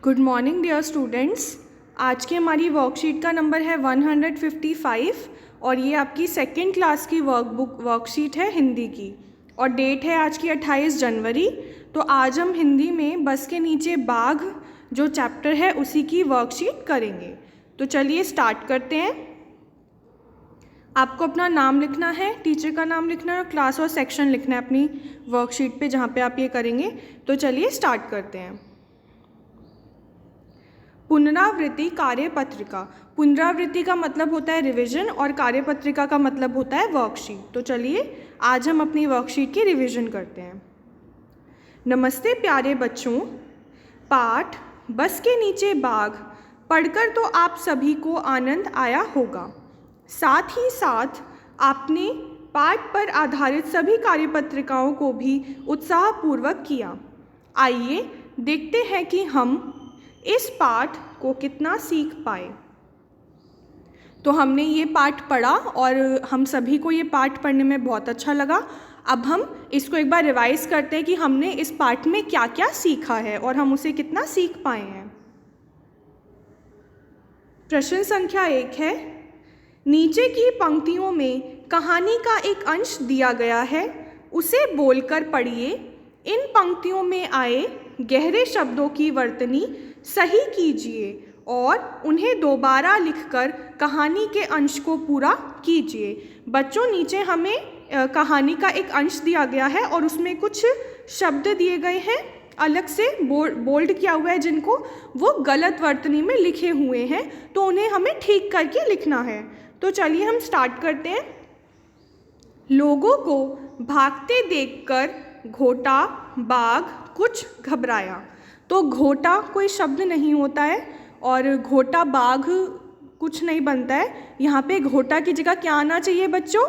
Good morning dear students. आज की हमारी वर्कशीट का नंबर है 155 और ये आपकी सेकेंड क्लास की वर्कशीट है हिंदी की और डेट है आज की 28 जनवरी। तो आज हम हिंदी में बस के नीचे बाघ जो चैप्टर है उसी की वर्कशीट करेंगे। तो चलिए स्टार्ट करते हैं। आपको अपना नाम लिखना है, टीचर का नाम लिखना है और क्लास और सेक्शन लिखना है अपनी वर्कशीट पे जहाँ पे आप ये करेंगे। तो चलिए स्टार्ट करते हैं। पुनरावृत्ति कार्यपत्रिका। पुनरावृत्ति का मतलब होता है रिवीजन और कार्यपत्रिका का मतलब होता है वर्कशीट। तो चलिए आज हम अपनी वर्कशीट की रिवीजन करते हैं। नमस्ते प्यारे बच्चों, पाठ बस के नीचे बाघ पढ़कर तो आप सभी को आनंद आया होगा। साथ ही साथ आपने पाठ पर आधारित सभी कार्यपत्रिकाओं को भी उत्साहपूर्वक किया। आइए देखते हैं कि हम इस पाठ को कितना सीख पाए। तो हमने ये पाठ पढ़ा और हम सभी को ये पाठ पढ़ने में बहुत अच्छा लगा। अब हम इसको एक बार रिवाइज करते हैं कि हमने इस पाठ में क्या क्या सीखा है और हम उसे कितना सीख पाए हैं। प्रश्न संख्या 1 है, नीचे की पंक्तियों में कहानी का एक अंश दिया गया है, उसे बोलकर पढ़िए। इन पंक्तियों में आए गहरे शब्दों की वर्तनी सही कीजिए और उन्हें दोबारा लिखकर कहानी के अंश को पूरा कीजिए। बच्चों, नीचे हमें कहानी का एक अंश दिया गया है और उसमें कुछ शब्द दिए गए हैं, अलग से बोल्ड किया हुआ है, जिनको वो गलत वर्तनी में लिखे हुए हैं, तो उन्हें हमें ठीक करके लिखना है। तो चलिए हम स्टार्ट करते हैं। लोगों को भागते देखकर घोटा बाघ कुछ घबराया। तो घोटा कोई शब्द नहीं होता है और घोटा बाघ कुछ नहीं बनता है। यहाँ पे घोटा की जगह क्या आना चाहिए बच्चों?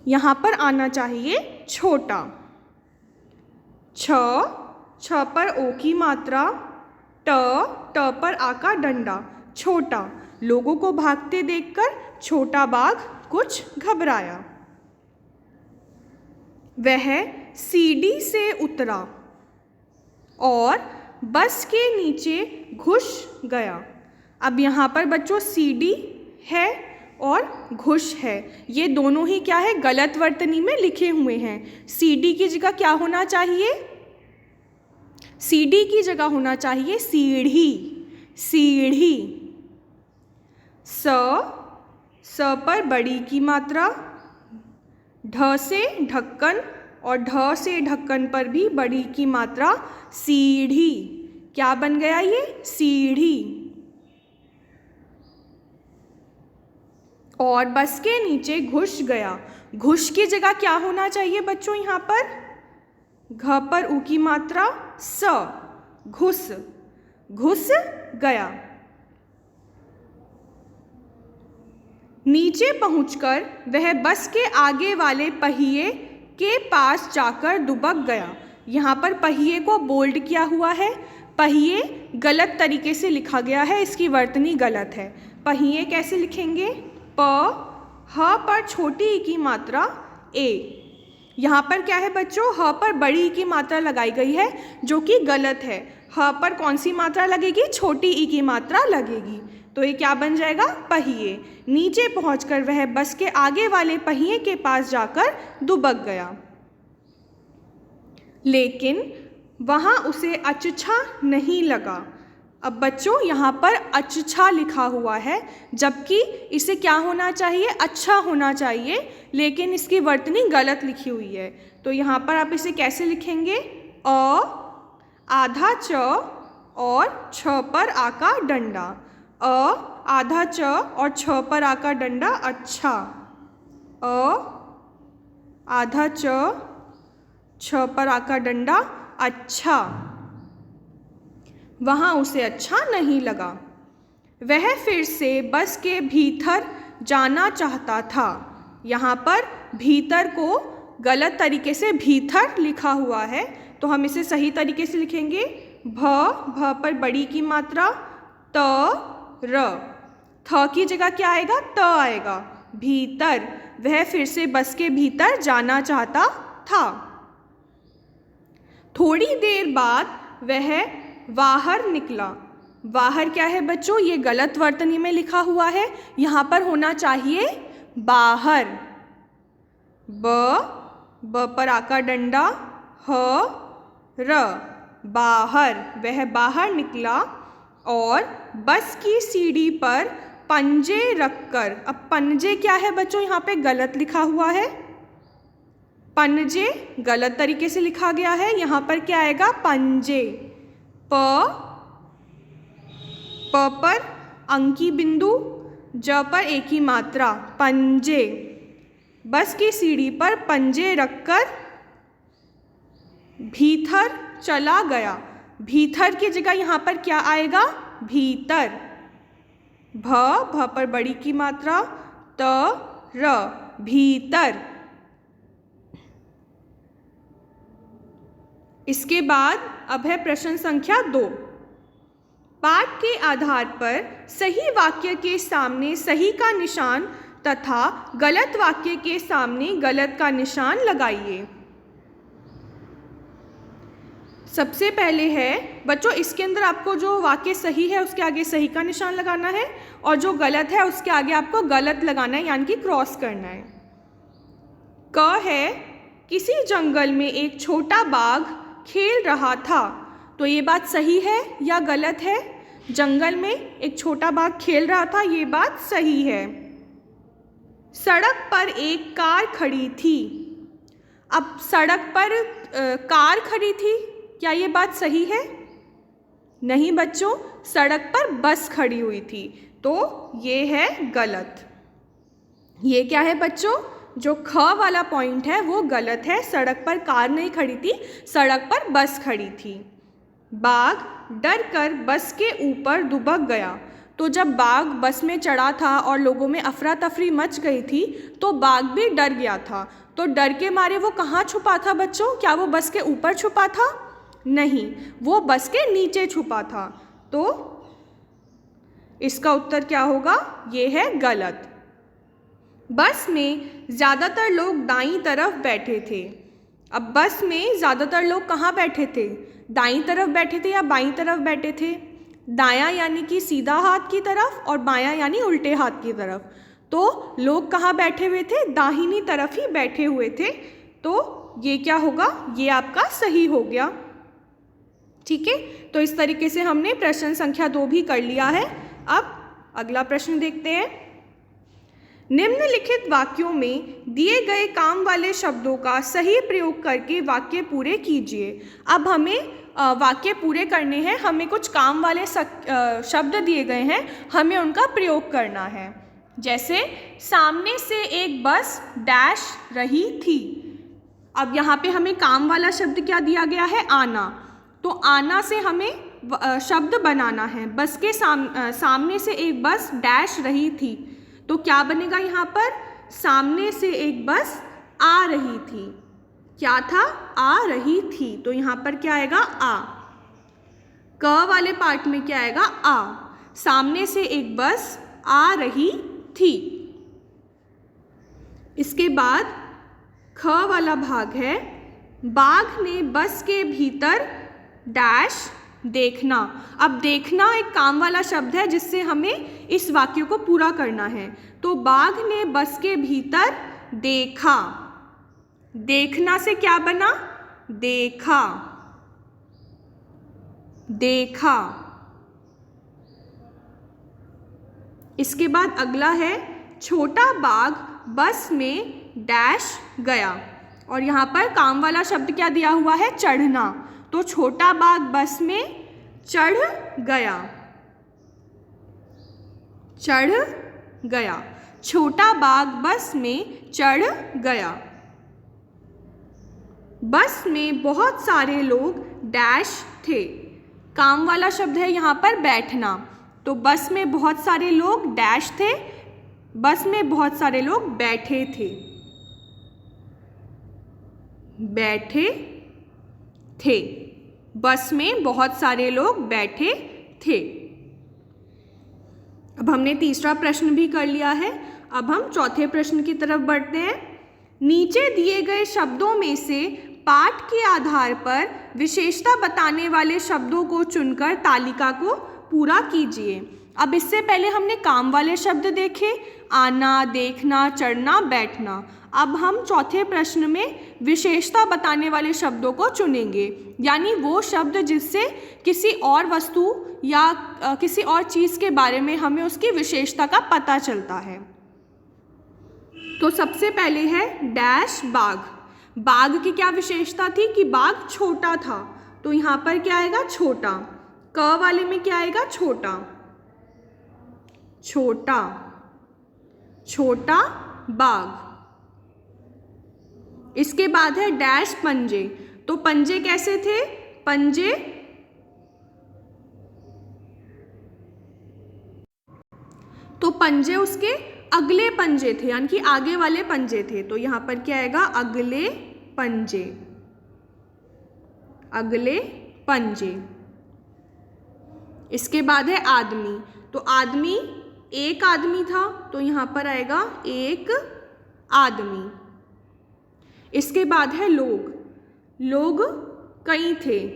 यहाँ पर आना चाहिए छोटा। छ पर ओ की मात्रा, ट पर आ का डंडा, छोटा। लोगों को भागते देखकर छोटा बाघ कुछ घबराया। वह सीढ़ी से उतरा और बस के नीचे घुस गया। अब यहाँ पर बच्चों सीढ़ी है और घुस है, ये दोनों ही क्या है? गलत वर्तनी में लिखे हुए हैं। सीढ़ी की जगह क्या होना चाहिए? सीढ़ी की जगह होना चाहिए सीढ़ी, सीढ़ी। स पर बड़ी की मात्रा, ढ से ढक्कन और ढ से ढक्कन पर भी बड़ी की मात्रा, सीढ़ी। क्या बन गया ये? सीढ़ी। और बस के नीचे घुस गया। घुस की जगह क्या होना चाहिए बच्चों? यहाँ पर घ पर उ की मात्रा, स, घुस, घुस गया। नीचे पहुंचकर वह बस के आगे वाले पहिए के पास जाकर दुबक गया। यहाँ पर पहिए को बोल्ड किया हुआ है। पहिए गलत तरीके से लिखा गया है, इसकी वर्तनी गलत है। पहिए कैसे लिखेंगे? प, ह पर छोटी ई की मात्रा, ए। यहाँ पर क्या है बच्चों? ह पर बड़ी ई की मात्रा लगाई गई है जो कि गलत है। ह पर कौन सी मात्रा लगेगी? छोटी ई की मात्रा लगेगी। तो ये क्या बन जाएगा? पहिए। नीचे पहुंचकर वह बस के आगे वाले पहिए के पास जाकर दुबक गया, लेकिन वहां उसे अच्छा नहीं लगा। अब बच्चों यहाँ पर अच्छा लिखा हुआ है, जबकि इसे क्या होना चाहिए? अच्छा होना चाहिए, लेकिन इसकी वर्तनी गलत लिखी हुई है। तो यहाँ पर आप इसे कैसे लिखेंगे? अ, आधा च और छ पर आ का डंडा। अ, आधा च और छ पर आ का डंडा, अच्छा। अ, आधा च, छ पर आ का डंडा, अच्छा। वहाँ उसे अच्छा नहीं लगा। वह फिर से बस के भीतर जाना चाहता था। यहाँ पर भीतर को गलत तरीके से भीतर लिखा हुआ है, तो हम इसे सही तरीके से लिखेंगे। भ पर बड़ी की मात्रा, त, र। थ की जगह क्या आएगा? त आएगा। भीतर, वह फिर से बस के भीतर जाना चाहता था। थोड़ी देर बाद वह बाहर निकला। बाहर क्या है बच्चों? ये गलत वर्तनी में लिखा हुआ है, यहाँ पर होना चाहिए बाहर। ब पर आका डंडा, ह र, बाहर। वह बाहर निकला और बस की सीढ़ी पर पंजे रखकर। अब पंजे क्या है बच्चों? यहाँ पे गलत लिखा हुआ है, पंजे गलत तरीके से लिखा गया है। यहाँ पर क्या आएगा? पंजे। प पर अंकी बिंदु, ज पर एक ही मात्रा, पंजे। बस की सीढ़ी पर पंजे रखकर भीतर चला गया। भीतर की जगह यहाँ पर क्या आएगा? भीतर। भ पर बड़ी की मात्रा, त र, भीतर। इसके बाद अब है प्रश्न संख्या 2। पाठ के आधार पर सही वाक्य के सामने सही का निशान तथा गलत वाक्य के सामने गलत का निशान लगाइए। सबसे पहले है बच्चों, इसके अंदर आपको जो वाक्य सही है उसके आगे सही का निशान लगाना है और जो गलत है उसके आगे आपको गलत लगाना है, यानी कि क्रॉस करना है। क है किसी जंगल में एक छोटा बाघ खेल रहा था। तो ये बात सही है या गलत है? जंगल में एक छोटा बाघ खेल रहा था, ये बात सही है। सड़क पर एक कार खड़ी थी। अब सड़क पर कार खड़ी थी, क्या ये बात सही है? नहीं बच्चों, सड़क पर बस खड़ी हुई थी, तो ये है गलत। ये क्या है बच्चों? जो ख वाला पॉइंट है वो गलत है। सड़क पर कार नहीं खड़ी थी, सड़क पर बस खड़ी थी। बाघ डर कर बस के ऊपर दुबक गया। तो जब बाघ बस में चढ़ा था और लोगों में अफरा तफरी मच गई थी तो बाघ भी डर गया था। तो डर के मारे वो कहाँ छुपा था बच्चों? क्या वो बस के ऊपर छुपा था? नहीं, वो बस के नीचे छुपा था। तो इसका उत्तर क्या होगा? ये है गलत। बस में ज़्यादातर लोग दाईं तरफ बैठे थे। अब बस में ज़्यादातर लोग कहाँ बैठे थे? दाईं तरफ बैठे थे या बाईं तरफ बैठे थे? दायां यानी कि सीधा हाथ की तरफ और बायां यानी उल्टे हाथ की तरफ। तो लोग कहाँ बैठे हुए थे? दाहिनी तरफ ही बैठे हुए थे। तो ये क्या होगा? ये आपका सही हो गया। ठीक है, तो इस तरीके से हमने प्रश्न संख्या 2 भी कर लिया है। अब अगला प्रश्न देखते हैं। निम्नलिखित वाक्यों में दिए गए काम वाले शब्दों का सही प्रयोग करके वाक्य पूरे कीजिए। अब हमें वाक्य पूरे करने हैं, हमें कुछ काम वाले शब्द दिए गए हैं, हमें उनका प्रयोग करना है। जैसे सामने से एक बस डैश रही थी। अब यहाँ पे हमें काम वाला शब्द क्या दिया गया है? आना। तो आना से हमें शब्द बनाना है। बस के सामने से एक बस डैश रही थी, तो क्या बनेगा यहाँ पर? सामने से एक बस आ रही थी। क्या था? आ रही थी। तो यहाँ पर क्या आएगा? आ। क वाले पार्ट में क्या आएगा? आ। सामने से एक बस आ रही थी। इसके बाद ख वाला भाग है, बाघ ने बस के भीतर डैश देखना। अब देखना एक काम वाला शब्द है जिससे हमें इस वाक्य को पूरा करना है। तो बाघ ने बस के भीतर देखा। देखना से क्या बना? देखा। देखा। इसके बाद अगला है, छोटा बाघ बस में डैश गया। और यहाँ पर काम वाला शब्द क्या दिया हुआ है? चढ़ना। तो छोटा बाघ बस में चढ़ गया। चढ़ गया। छोटा बाघ बस में चढ़ गया। बस में बहुत सारे लोग डैश थे। काम वाला शब्द है यहाँ पर बैठना। तो बस में बहुत सारे लोग डैश थे, बस में बहुत सारे लोग बैठे थे। बैठे थे। बस में बहुत सारे लोग बैठे थे। अब हमने तीसरा प्रश्न भी कर लिया है। अब हम चौथे प्रश्न की तरफ बढ़ते हैं। नीचे दिए गए शब्दों में से पाठ के आधार पर विशेषता बताने वाले शब्दों को चुनकर तालिका को पूरा कीजिए। अब इससे पहले हमने काम वाले शब्द देखे, आना, देखना, चढ़ना, बैठना। अब हम चौथे प्रश्न में विशेषता बताने वाले शब्दों को चुनेंगे, यानी वो शब्द जिससे किसी और वस्तु या किसी और चीज़ के बारे में हमें उसकी विशेषता का पता चलता है। तो सबसे पहले है डैश बाघ। बाघ की क्या विशेषता थी कि बाघ छोटा था, तो यहाँ पर क्या आएगा? छोटा। क वाले में क्या आएगा? छोटा। छोटा, छोटा बाघ। इसके बाद है डैश पंजे। तो पंजे कैसे थे? पंजे तो पंजे उसके अगले पंजे थे, यानी कि आगे वाले पंजे थे। तो यहां पर क्या आएगा? अगले पंजे। अगले पंजे। इसके बाद है आदमी। तो आदमी, एक आदमी था, तो यहां पर आएगा एक आदमी। इसके बाद है लोग। लोग कई थे,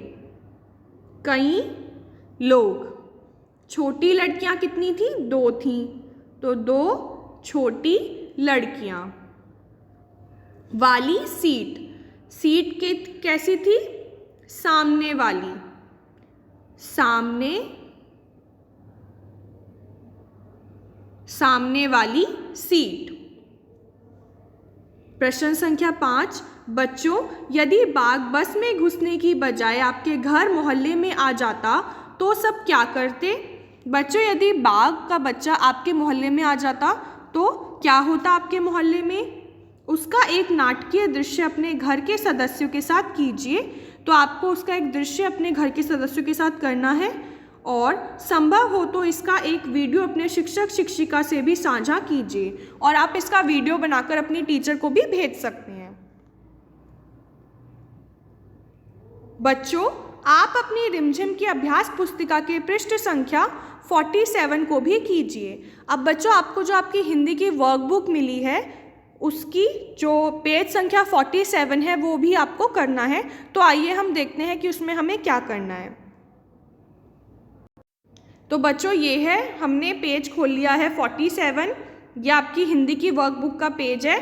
कई लोग। छोटी लड़कियां कितनी थी? 2 थीं, तो 2 छोटी लड़कियां। वाली सीट। सीट के कैसी थी? सामने वाली। सामने वाली सीट। प्रश्न संख्या 5। बच्चों, यदि बाघ बस में घुसने की बजाय आपके घर मोहल्ले में आ जाता तो सब क्या करते? बच्चों, यदि बाघ का बच्चा आपके मोहल्ले में आ जाता तो क्या होता आपके मोहल्ले में? उसका एक नाटकीय दृश्य अपने घर के सदस्यों के साथ कीजिए। तो आपको उसका एक दृश्य अपने घर के सदस्यों के साथ करना है, और संभव हो तो इसका एक वीडियो अपने शिक्षक शिक्षिका से भी साझा कीजिए, और आप इसका वीडियो बनाकर अपनी टीचर को भी भेज सकते हैं। बच्चों, आप अपनी रिमझिम की अभ्यास पुस्तिका के पृष्ठ संख्या 47 को भी कीजिए। अब बच्चों, आपको जो आपकी हिंदी की वर्कबुक मिली है उसकी जो पेज संख्या 47 है वो भी आपको करना है। तो आइए हम देखते हैं कि उसमें हमें क्या करना है। तो बच्चों, ये है, हमने पेज खोल लिया है 47। ये आपकी हिंदी की वर्कबुक का पेज है।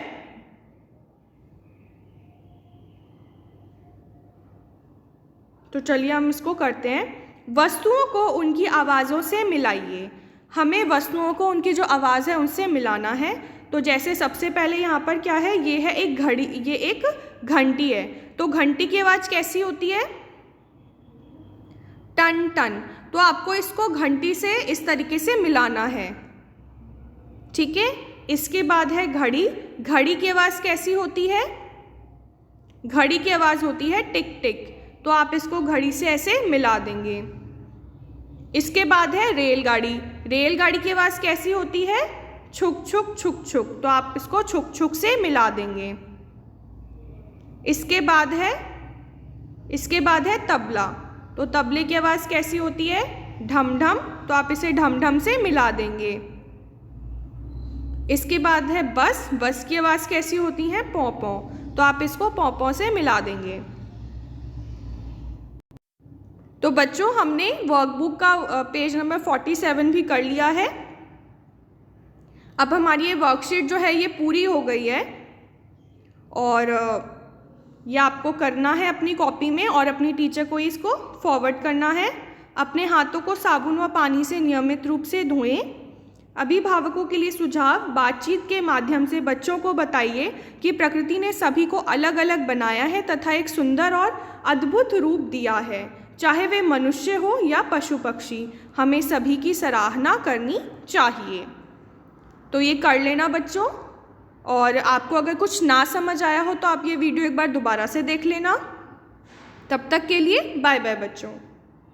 तो चलिए हम इसको करते हैं। वस्तुओं को उनकी आवाज़ों से मिलाइए। हमें वस्तुओं को उनकी जो आवाज़ है उनसे मिलाना है। तो जैसे सबसे पहले यहाँ पर क्या है? ये है एक घड़ी, ये एक घंटी है। तो घंटी की आवाज़ कैसी होती है? टन टन। तो आपको इसको घंटी से इस तरीके से मिलाना है, ठीक है। इसके बाद है घड़ी। घड़ी की आवाज़ कैसी होती है? घड़ी की आवाज़ होती है टिक टिक। तो आप इसको घड़ी से ऐसे मिला देंगे। इसके बाद है रेलगाड़ी। रेलगाड़ी की आवाज़ कैसी होती है? छुक छुक छुक छुक। तो आप इसको छुक छुक से मिला देंगे। इसके बाद है तबला। तो तबले की आवाज़ कैसी होती है? ढम ढम। तो आप इसे ढम ढम से मिला देंगे। इसके बाद है बस। बस की आवाज़ कैसी होती है? पौ पौ। तो आप इसको पौ पौ से मिला देंगे। तो बच्चों, हमने वर्कबुक का पेज नंबर 47 भी कर लिया है। अब हमारी ये वर्कशीट जो है ये पूरी हो गई है, और ये आपको करना है अपनी कॉपी में, और अपनी टीचर को इसको फॉरवर्ड करना है। अपने हाथों को साबुन व पानी से नियमित रूप से धोएं। अभिभावकों के लिए सुझाव: बातचीत के माध्यम से बच्चों को बताइए कि प्रकृति ने सभी को अलग अलग बनाया है तथा एक सुंदर और अद्भुत रूप दिया है, चाहे वे मनुष्य हो या पशु पक्षी। हमें सभी की सराहना करनी चाहिए। तो ये कर लेना बच्चों, और आपको अगर कुछ ना समझ आया हो तो आप ये वीडियो एक बार दोबारा से देख लेना। तब तक के लिए बाय बाय बच्चों।